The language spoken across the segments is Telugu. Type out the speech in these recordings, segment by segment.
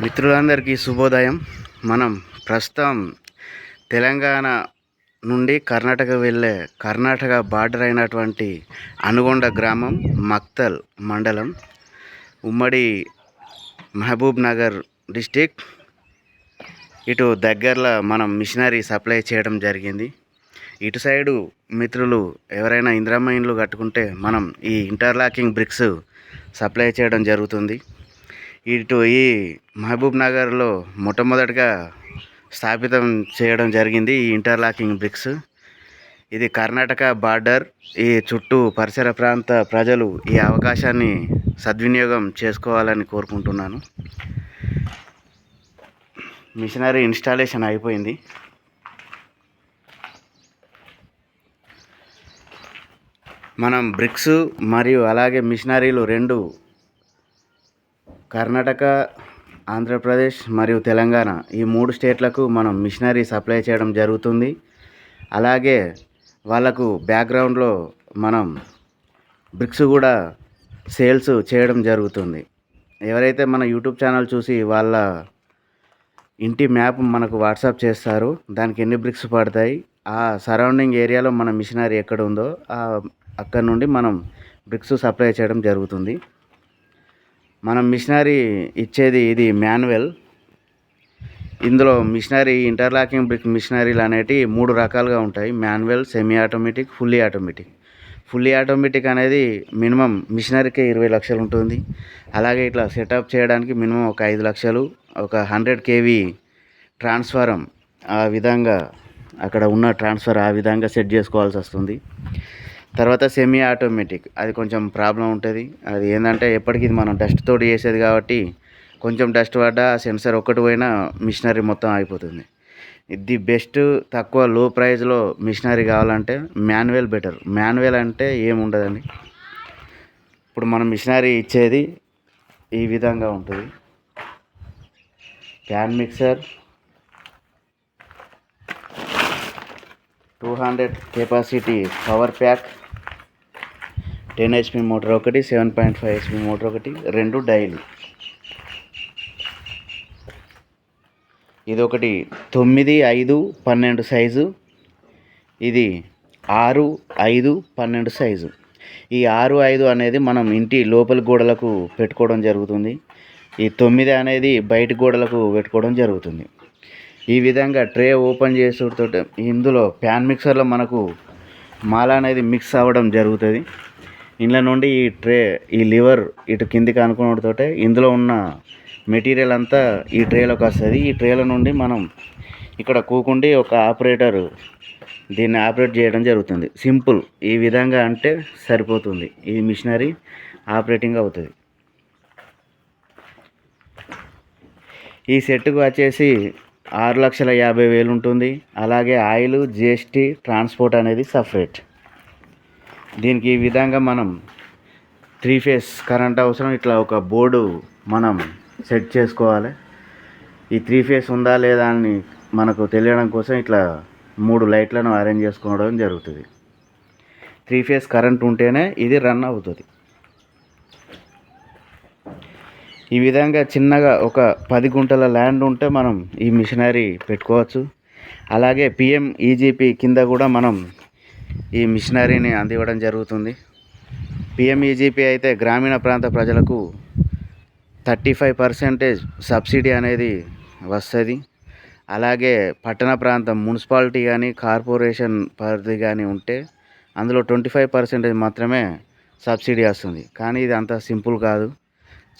మిత్రులందరికీ శుభోదయం. మనం ప్రస్తుతం తెలంగాణ నుండి కర్ణాటక వెళ్ళే కర్ణాటక బార్డర్ అయినటువంటి అనుగొండ గ్రామం, మక్తల్ మండలం, ఉమ్మడి మహబూబ్ నగర్ డిస్టిక్. ఇటు దగ్గరలో మనం మిషనరీ సప్లై చేయడం జరిగింది. ఇటు సైడు మిత్రులు ఎవరైనా ఇందిరమ్మ ఇండ్లు కట్టుకుంటే మనం ఈ ఇంటర్లాకింగ్ బ్రిక్స్ సప్లై చేయడం జరుగుతుంది. ఇటు ఈ మహబూబ్ నగర్లో మొట్టమొదటిగా స్థాపితం చేయడం జరిగింది ఈ ఇంటర్లాకింగ్ బ్రిక్స్. ఇది కర్ణాటక బార్డర్. ఈ చుట్టూ పరిసర ప్రాంత ప్రజలు ఈ అవకాశాన్ని సద్వినియోగం చేసుకోవాలని కోరుకుంటున్నాను. మిషనరీ ఇన్స్టాలేషన్ అయిపోయింది. మనం బ్రిక్స్ మరియు అలాగే మిషనరీలు రెండు కర్ణాటక, ఆంధ్రప్రదేశ్ మరియు తెలంగాణ ఈ 3 స్టేట్లకు మనం మిషనరీ సప్లై చేయడం జరుగుతుంది. అలాగే వాళ్ళకు బ్యాక్గ్రౌండ్లో మనం బ్రిక్స్ కూడా సేల్స్ చేయడం జరుగుతుంది. ఎవరైతే మన యూట్యూబ్ ఛానల్ చూసి వాళ్ళ ఇంటి మ్యాప్ మనకు వాట్సాప్ చేస్తారో దానికి ఎన్ని బ్రిక్స్ పడతాయి, ఆ సరౌండింగ్ ఏరియాలో మన మిషనరీ ఎక్కడ ఉందో అక్కడ నుండి మనం బ్రిక్స్ సప్లై చేయడం జరుగుతుంది. మనం మిషనరీ ఇచ్చేది ఇది మాన్యువల్. ఇందులో మిషనరీ ఇంటర్లాకింగ్ బ్రిక్ మిషనరీలు అనేటివి 3 రకాలుగా ఉంటాయి: manual, semi automatic, fully automatic. Fully automatic అనేది మినిమం మిషనరీకే 20 లక్షలు ఉంటుంది. అలాగే ఇట్లా సెటప్ చేయడానికి మినిమం ఒక 5 లక్షలు, ఒక 100 kV ట్రాన్స్ఫారం ఆ విధంగా అక్కడ ఉన్న ట్రాన్స్ఫర్ ఆ విధంగా సెట్ చేసుకోవాల్సి వస్తుంది. తర్వాత సెమీ ఆటోమేటిక్, అది కొంచెం ప్రాబ్లం ఉంటుంది. అది ఏంటంటే ఎప్పటికీ మనం డస్ట్ తోటి చేసేది కాబట్టి కొంచెం డస్ట్ పడ్డా సెన్సర్ ఒక్కటి పోయినా మిషనరీ మొత్తం అయిపోతుంది. ఇది బెస్ట్. తక్కువ లో ప్రైస్లో మిషనరీ కావాలంటే మాన్యువల్ బెటర్. మాన్యువల్ అంటే ఏముండదండి. ఇప్పుడు మనం మిషనరీ ఇచ్చేది ఈ విధంగా ఉంటుంది. Pan mixer, 200 capacity power pack, 10 HP motor ఒకటి, 7.5 HP మోటార్ ఒకటి, 2 డైలీ. ఇది ఒకటి 9, 5, 12 సైజు. ఇది 6, 5, 12 సైజు. ఈ 6, 5 అనేది మనం ఇంటి లోపలి గోడలకు పెట్టుకోవడం జరుగుతుంది. ఈ 9 అనేది బయట గోడలకు పెట్టుకోవడం జరుగుతుంది. ఈ విధంగా ట్రే ఓపెన్ చేసుడుతో ఇందులో ప్యాన్ మిక్సర్లో మనకు మాల అనేది మిక్స్ అవ్వడం జరుగుతుంది. ఇందులో నుండి ఈ ట్రే, ఈ లివర్ ఇటు కిందికి అనుకున్నతోటే ఇందులో ఉన్న మెటీరియల్ అంతా ఈ ట్రేలోకి వస్తుంది. ఈ ట్రేల నుండి మనం ఇక్కడ కూకుండి ఒక ఆపరేటర్ దీన్ని ఆపరేట్ చేయడం జరుగుతుంది. సింపుల్. ఈ విధంగా అంటే సరిపోతుంది. ఈ మిషనరీ ఆపరేటింగ్ అవుతుంది. ఈ సెట్కు వచ్చేసి 6,50,000 ఉంటుంది. అలాగే ఆయిల్, GST, ట్రాన్స్పోర్ట్ అనేది సపరేట్. దీనికి ఈ విధంగా మనం 3 ఫేస్ కరెంట్ అవసరం. ఇట్లా ఒక బోర్డు మనం సెట్ చేసుకోవాలి. ఈ 3 ఫేస్ ఉందా లేదా అని మనకు తెలియడం కోసం ఇట్లా 3 లైట్లను అరేంజ్ చేసుకోవడం జరుగుతుంది. 3 ఫేస్ కరెంట్ ఉంటేనే ఇది రన్ అవుతుంది. ఈ విధంగా చిన్నగా ఒక 10 గుంటల ల్యాండ్ ఉంటే మనం ఈ మిషనరీ పెట్టుకోవచ్చు. అలాగే PMEGP కింద కూడా మనం ఈ మిషనరీని అందివ్వడం జరుగుతుంది. PMEGP అయితే గ్రామీణ ప్రాంత ప్రజలకు 35% సబ్సిడీ అనేది వస్తుంది. అలాగే పట్టణ ప్రాంతం మున్సిపాలిటీ కానీ కార్పొరేషన్ పరిధి కానీ ఉంటే అందులో 25% మాత్రమే సబ్సిడీ వస్తుంది. కానీ ఇది అంత సింపుల్ కాదు.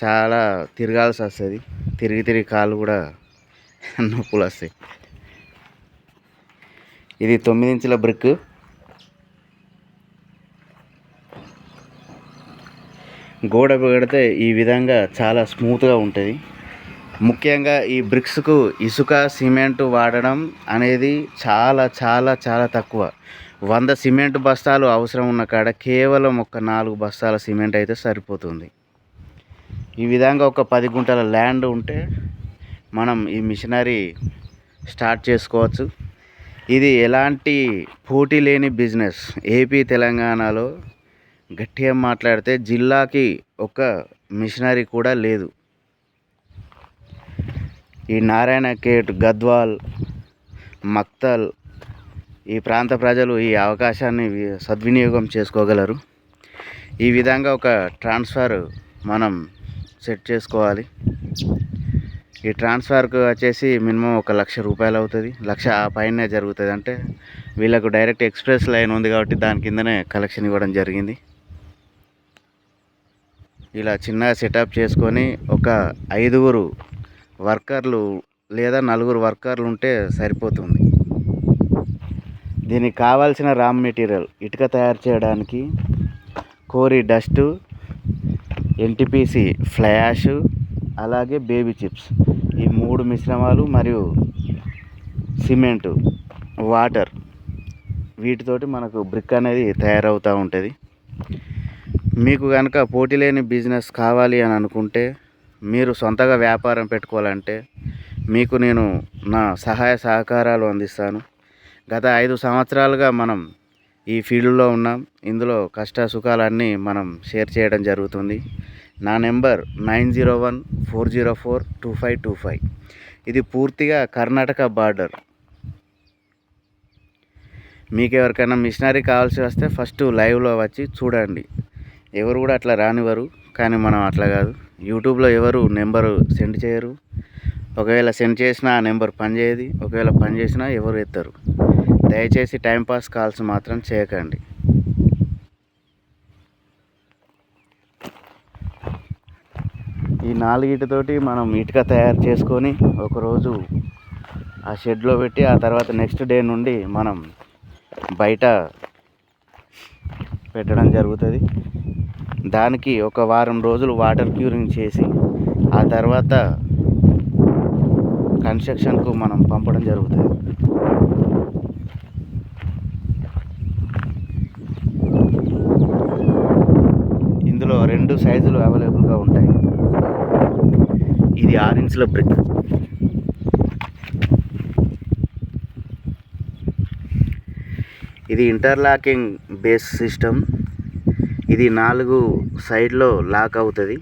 చాలా తిరగాల్సి వస్తుంది. తిరిగి కాళ్ళు కూడా నొప్పులు వస్తాయి. ఇది 9 ఇంచుల బ్రిక్. గోడ పెడితే ఈ విధంగా చాలా స్మూత్గా ఉంటుంది. ముఖ్యంగా ఈ బ్రిక్స్కు ఇసుక, సిమెంట్ వాడడం అనేది చాలా చాలా చాలా తక్కువ. 100 సిమెంట్ బస్తాలు అవసరం ఉన్న కాడ కేవలం ఒక 4 బస్తాల సిమెంట్ అయితే సరిపోతుంది. ఈ విధంగా ఒక 10 గుంటల ల్యాండ్ ఉంటే మనం ఈ మిషనరీ స్టార్ట్ చేసుకోవచ్చు. ఇది ఎలాంటి పోటీ లేని బిజినెస్. ఏపీ, తెలంగాణలో గట్టిగా మాట్లాడితే జిల్లాకి ఒక మిషనరీ కూడా లేదు. ఈ నారాయణఖేడ్, గద్వాల్, మక్తల్ ఈ ప్రాంత ప్రజలు ఈ అవకాశాన్ని సద్వినియోగం చేసుకోగలరు. ఈ విధంగా ఒక ట్రాన్స్ఫర్ మనం సెట్ చేసుకోవాలి. ఈ ట్రాన్స్ఫర్కు వచ్చేసి మినిమం 1,00,000 రూపాయలు అవుతుంది. 1,00,000 ఆ పైనే జరుగుతుంది. అంటే వీళ్ళకు డైరెక్ట్ ఎక్స్ప్రెస్ లైన్ ఉంది కాబట్టి దాని కిందనే కలెక్షన్ ఇవ్వడం జరిగింది. ఇలా చిన్నగా సెటప్ చేసుకొని ఒక 5 వర్కర్లు లేదా 4 వర్కర్లు ఉంటే సరిపోతుంది. దీనికి కావాల్సిన రా మెటీరియల్ ఇటుక తయారు చేయడానికి కోరి డస్టు, ఎన్టీపీసీ ఫ్లై యాష్, అలాగే బేబీ చిప్స్ ఈ 3 మిశ్రమాలు మరియు సిమెంటు, వాటర్ వీటితోటి మనకు బ్రిక్ అనేది తయారవుతూ ఉంటుంది. మీకు కనుక పోటీ లేని బిజినెస్ కావాలి అని అనుకుంటే, మీరు సొంతగా వ్యాపారం పెట్టుకోవాలంటే మీకు నేను నా సహాయ సహకారాలు అందిస్తాను. గత 5 సంవత్సరాలుగా మనం ఈ ఫీల్డ్లో ఉన్నాం. ఇందులో కష్ట సుఖాలన్నీ మనం షేర్ చేయడం జరుగుతుంది. నా నెంబర్ 9014042525. ఇది పూర్తిగా కర్ణాటక బార్డర్. మీకు ఎవరికైనా మిషనరీ కావాల్సి వస్తే ఫస్ట్ లైవ్లో వచ్చి చూడండి. ఎవరు కూడా అట్లా రానివ్వరు, కానీ మనం అట్లా కాదు. యూట్యూబ్లో ఎవరు నెంబరు సెండ్ చేయరు. ఒకవేళ సెండ్ చేసినా ఆ నెంబర్ పనిచేయదు. ఒకవేళ పని చేసినా ఎవరు ఎత్తరు. దయచేసి టైంపాస్ కాల్స్ మాత్రం చేయకండి. ఈ 4 తోటి మనం ఇటుక తయారు చేసుకొని ఒకరోజు ఆ షెడ్లో పెట్టి ఆ తర్వాత నెక్స్ట్ డే నుండి మనం బయట పెట్టడం జరుగుతుంది. దానికి ఒక వారం రోజులు వాటర్ క్యూరింగ్ చేసి ఆ తర్వాత కన్స్ట్రక్షన్కు మనం పంపడం జరుగుతుంది. ఇందులో 2 సైజులు అవైలబుల్గా ఉంటాయి. ఇది 6 ఇంచుల బ్రిక్. ఇది ఇంటర్లాకింగ్ బేస్ సిస్టమ్. ఇది 4 సైడ్లో లాక్ అవుతుంది.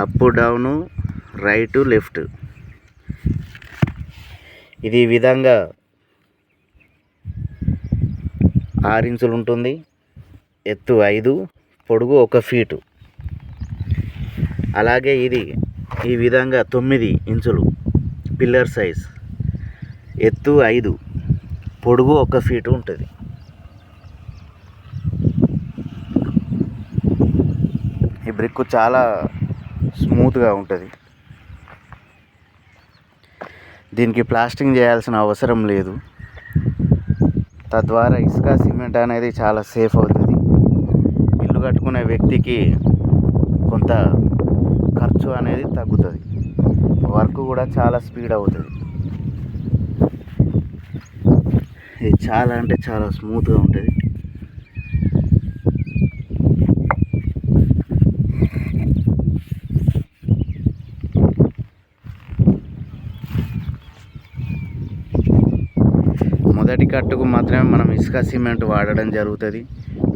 Up, down, right, left. ఇది ఈ విధంగా 6 ఇంచులు ఉంటుంది. ఎత్తు 5, పొడుగు 1 ఫీటు. అలాగే ఇది ఈ విధంగా 9 ఇంచులు పిల్లర్ సైజ్. ఎత్తు 5, పొడుగు 1 ఫీటు ఉంటుంది. ఈ బ్రిక్ చాలా స్మూత్గా ఉంటుంది. దీనికి ప్లాస్టింగ్ చేయాల్సిన అవసరం లేదు. తద్వారా ఇసుక సిమెంట్ అనేది చాలా సేఫ్ అవుతుంది. ఇల్లు కట్టుకునే వ్యక్తికి కొంత ఖర్చు అనేది తగ్గుతుంది. వర్క్ కూడా చాలా స్పీడ్ అవుతుంది. ఇది చాలా అంటే చాలా స్మూత్గా ఉంటుంది. మొదటి కట్టుకు మాత్రమే మనం ఇసుక సిమెంట్ వాడడం జరుగుతుంది.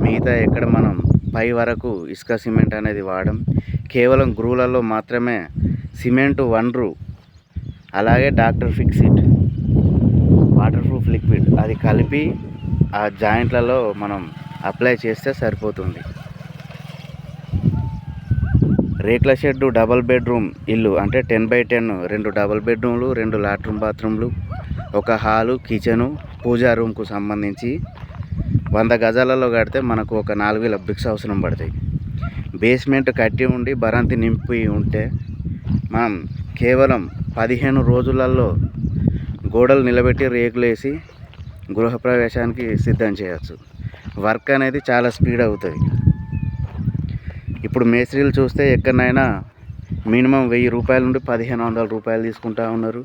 మిగతా ఎక్కడ మనం పై వరకు ఇసుక సిమెంట్ అనేది వాడడం. కేవలం గ్రూలలో మాత్రమే సిమెంటు 1 అలాగే doctor Fixit water proof liquid అది కలిపి ఆ జాయింట్లలో మనం అప్లై చేస్తే సరిపోతుంది. రేకుల షెడ్డు డబల్ బెడ్రూమ్ ఇల్లు అంటే 10x10, 2 డబల్ బెడ్రూమ్లు, 2 లాట్రూమ్ బాత్రూమ్లు, 1 హాలు, కిచెను, పూజా రూమ్కు సంబంధించి 100 గజాలలో కడితే మనకు ఒక 4,000 బ్రిక్స్ అవసరం పడతాయి. బేస్మెంట్ కట్టి ఉండి బరంతి నింపి ఉంటే మనం కేవలం 15 రోజులలో గోడలు నిలబెట్టి రేకులేసి గృహప్రవేశానికి సిద్ధం చేయవచ్చు. వర్క్ అనేది చాలా స్పీడ్ అవుతుంది. ఇప్పుడు మేస్త్రీలు చూస్తే ఎక్కడైనా మినిమం 1,000 రూపాయల నుండి 1,500 రూపాయలు తీసుకుంటా ఉన్నారు.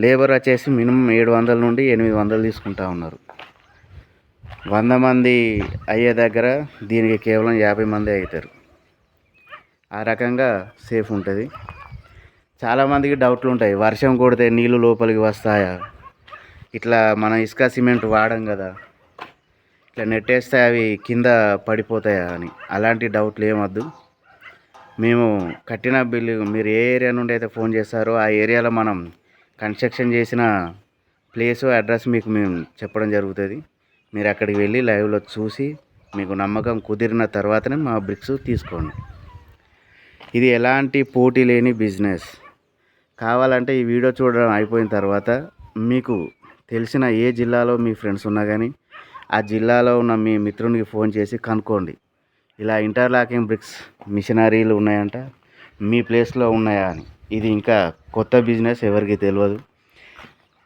లేబర్ వచ్చేసి మినిమం 700 నుండి 800 తీసుకుంటా ఉన్నారు. 100 మంది అయ్యే దగ్గర దీనికి కేవలం 50 మంది అవుతారు. ఆ రకంగా సేఫ్ ఉంటుంది. చాలామందికి డౌట్లు ఉంటాయి, వర్షం కొడితే నీళ్ళు లోపలికి వస్తాయా, ఇట్లా మనం ఇసుక సిమెంట్ వాడం కదా, ఇట్లా నెట్టేస్తే అవి కింద పడిపోతాయా అని. అలాంటి డౌట్లు ఏమొద్దు. మేము కట్టిన బిల్లు మీరు ఏ ఏరియా నుండి అయితే ఫోన్ చేస్తారో ఆ ఏరియాలో మనం కన్స్ట్రక్షన్ చేసిన ప్లేసు అడ్రస్ మీకు మేము చెప్పడం జరుగుతుంది. మీరు అక్కడికి వెళ్ళి లైవ్లో చూసి మీకు నమ్మకం కుదిరిన తర్వాతనే మా బ్రిక్స్ తీసుకోండి. ఇది ఎలాంటి పోటీ లేని బిజినెస్. కావాలంటే ఈ వీడియో చూడడం అయిపోయిన తర్వాత మీకు తెలిసిన ఏ జిల్లాలో మీ ఫ్రెండ్స్ ఉన్నా కానీ ఆ జిల్లాలో ఉన్న మీ మిత్రునికి ఫోన్ చేసి కనుక్కోండి, ఇలా ఇంటర్లాకింగ్ బ్రిక్స్ మిషనరీలు ఉన్నాయంట, మీ ప్లేస్లో ఉన్నాయా అని. ఇది ఇంకా కొత్త బిజినెస్, ఎవరికి తెలియదు.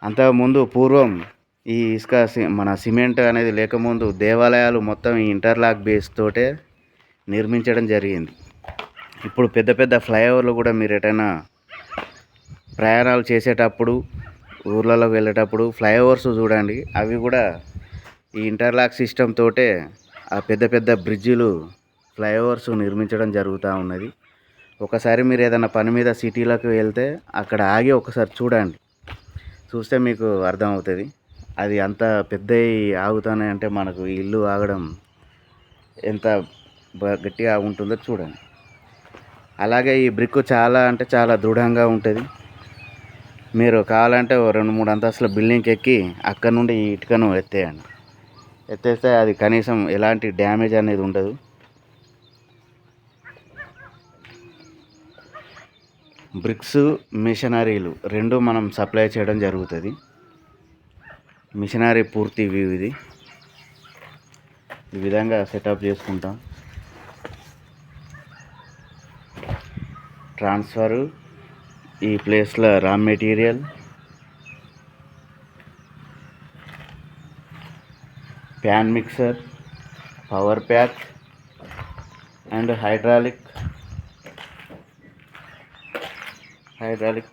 అంతకుముందు పూర్వం ఈ ఇసుక మన సిమెంట్ అనేది లేకముందు దేవాలయాలు మొత్తం ఈ ఇంటర్లాక్ బేస్ తోటే నిర్మించడం జరిగింది. ఇప్పుడు పెద్ద పెద్ద ఫ్లైఓవర్లు కూడా మీరు ఎటైనా ప్రయాణాలు చేసేటప్పుడు ఊర్లలోకి వెళ్ళేటప్పుడు ఫ్లైఓవర్స్ చూడండి, అవి కూడా ఈ ఇంటర్లాక్ సిస్టమ్ తోటే ఆ పెద్ద పెద్ద బ్రిడ్జిలు ఫ్లైఓవర్స్ నిర్మించడం జరుగుతూ ఉన్నది. ఒకసారి మీరు ఏదైనా పని మీద సిటీలోకి వెళ్తే అక్కడ ఆగి ఒకసారి చూడండి, చూస్తే మీకు అర్థమవుతుంది. అది అంత పెద్ద ఆగుతానే అంటే మనకు ఇల్లు ఆగడం ఎంత గట్టిగా ఉంటుందో చూడండి. అలాగే ఈ బ్రిక్ చాలా అంటే చాలా దృఢంగా ఉంటుంది. మీరు కావాలంటే 2-3 అంతస్తుల బిల్డింగ్కి ఎక్కి అక్కడ నుండి ఈ ఇటుకను ఎత్తేయండి. ఎత్తేస్తే అది కనీసం ఎలాంటి డ్యామేజ్ అనేది ఉండదు. బ్రిక్స్ మిషనరీలు రెండు మనం సప్లై చేయడం జరుగుతుంది. మిషనరీ పూర్తి వ్యూ ఇది. ఈ విధంగా సెటప్ చేసుకుంటాం. ట్రాన్స్ఫరు, ఈ ప్లేస్లో raw material, pan mixer, power pack and hydraulic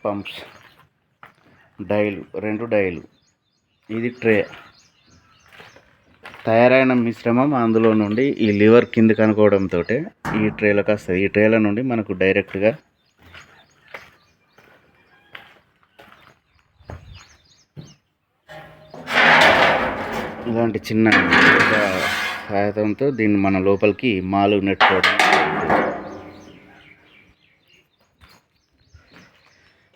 pumps, డైలు, 2 డైలు. ఇది ట్రే. తయారైన మిశ్రమం అందులో నుండి ఈ లివర్ కిందకి అనుకోవడంతో ఈ ట్రేలకు వస్తుంది. ఈ ట్రేల నుండి మనకు డైరెక్ట్గా ఇలాంటి చిన్న సహాయంతో దీన్ని మన లోపలికి మాలు నెట్టుకోవడం.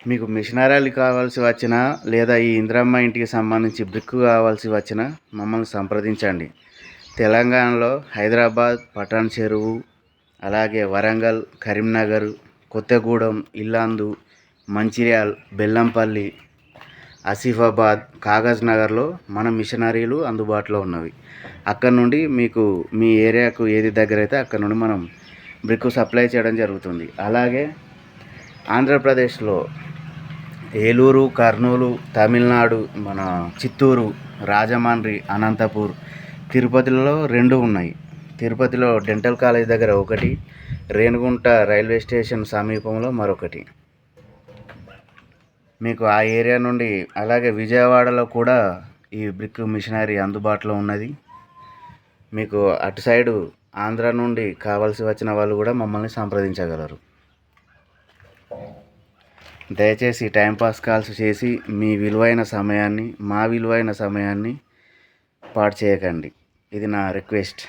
మీకు మిషనరీలు కావాల్సి వచ్చినా లేదా ఈ ఇంద్రమ్మ ఇంటికి సంబంధించి బ్రిక్ కావాల్సి వచ్చినా మమ్మల్ని సంప్రదించండి. తెలంగాణలో హైదరాబాద్, పటాన్ చెరువు, అలాగే వరంగల్, కరీంనగర్, కొత్తగూడెం, ఇల్లాందు, మంచిర్యాల్, బెల్లంపల్లి, ఆసిఫాబాద్, కాగజ్ నగర్లో మన మిషనరీలు అందుబాటులో ఉన్నవి. అక్కడ నుండి మీకు మీ ఏరియాకు ఏది దగ్గర అయితే అక్కడ నుండి మనం బ్రిక్ సప్లై చేయడం జరుగుతుంది. అలాగే ఆంధ్రప్రదేశ్లో ఏలూరు, కర్నూలు, తమిళనాడు, మన చిత్తూరు, రాజమండ్రి, అనంతపూర్, తిరుపతిలో 2 ఉన్నాయి. తిరుపతిలో డెంటల్ కాలేజ్ దగ్గర ఒకటి, రేణిగుంట రైల్వే స్టేషన్ సమీపంలో మరొకటి. మీకు ఆ ఏరియా నుండి, అలాగే విజయవాడలో కూడా ఈ బ్రిక్ మిషనరీ అందుబాటులో ఉన్నది. మీకు అటు సైడు ఆంధ్ర నుండి కావాల్సి వచ్చిన వాళ్ళు కూడా మమ్మల్ని సంప్రదించగలరు. దయచేసి టైంపాస్ కాల్స్ చేసి మీ విలువైన సమయాన్ని, మా విలువైన సమయాన్ని పాడు చేయకండి. ఇది నా రిక్వెస్ట్.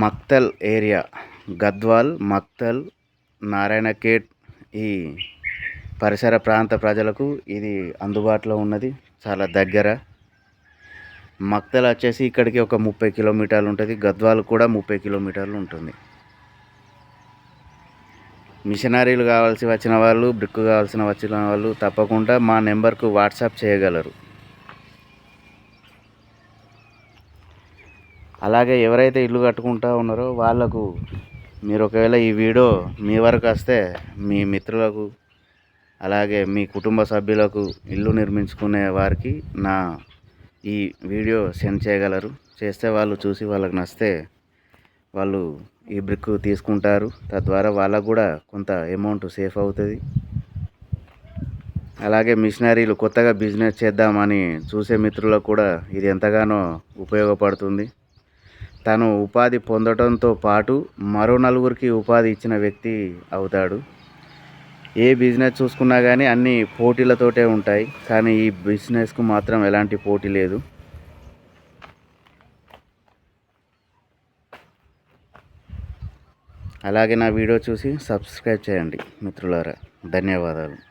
మక్తల్ ఏరియా, గద్వాల్, మక్తల్, నారాయణఖేడ్ ఈ పరిసర ప్రాంత ప్రజలకు ఇది అందుబాటులో ఉన్నది. చాలా దగ్గర. మక్తల్ వచ్చేసి ఇక్కడికి ఒక 30 కిలోమీటర్లు ఉంటుంది. గద్వాల్ కూడా 30 కిలోమీటర్లు ఉంటుంది. మిషనరీలు కావాల్సి వచ్చిన వాళ్ళు, బ్రిక్ కావాల్సిన వచ్చిన వాళ్ళు తప్పకుండా మా నెంబర్కు వాట్సాప్ చేయగలరు. అలాగే ఎవరైతే ఇల్లు కట్టుకుంటూ ఉన్నారో వాళ్ళకు మీరు ఒకవేళ ఈ వీడియో మీ వరకు వస్తే మీ మిత్రులకు, అలాగే మీ కుటుంబ సభ్యులకు ఇల్లు నిర్మించుకునే వారికి నా ఈ వీడియో సెండ్ చేయగలరు. చేస్తే వాళ్ళు చూసి వాళ్ళకి నచ్చితే వాళ్ళు ఈ బ్రిక్ తీసుకుంటారు. తద్వారా వాళ్ళకు కూడా కొంత అమౌంట్ సేఫ్ అవుతుంది. అలాగే మిషనరీలు కొత్తగా బిజినెస్ చేద్దామని చూసే మిత్రులకు కూడా ఇది ఎంతగానో ఉపయోగపడుతుంది. తను ఉపాధి పొందడంతో పాటు మరో నలుగురికి ఉపాధి ఇచ్చిన వ్యక్తి అవుతాడు. ఏ బిజినెస్ చూసుకున్నా కానీ అన్ని పోటీలతోటే ఉంటాయి, కానీ ఈ బిజినెస్కు మాత్రం ఎలాంటి పోటీ లేదు. అలాగే నా వీడియో చూసి సబ్స్క్రైబ్ చేయండి మిత్రులారా. ధన్యవాదాలు.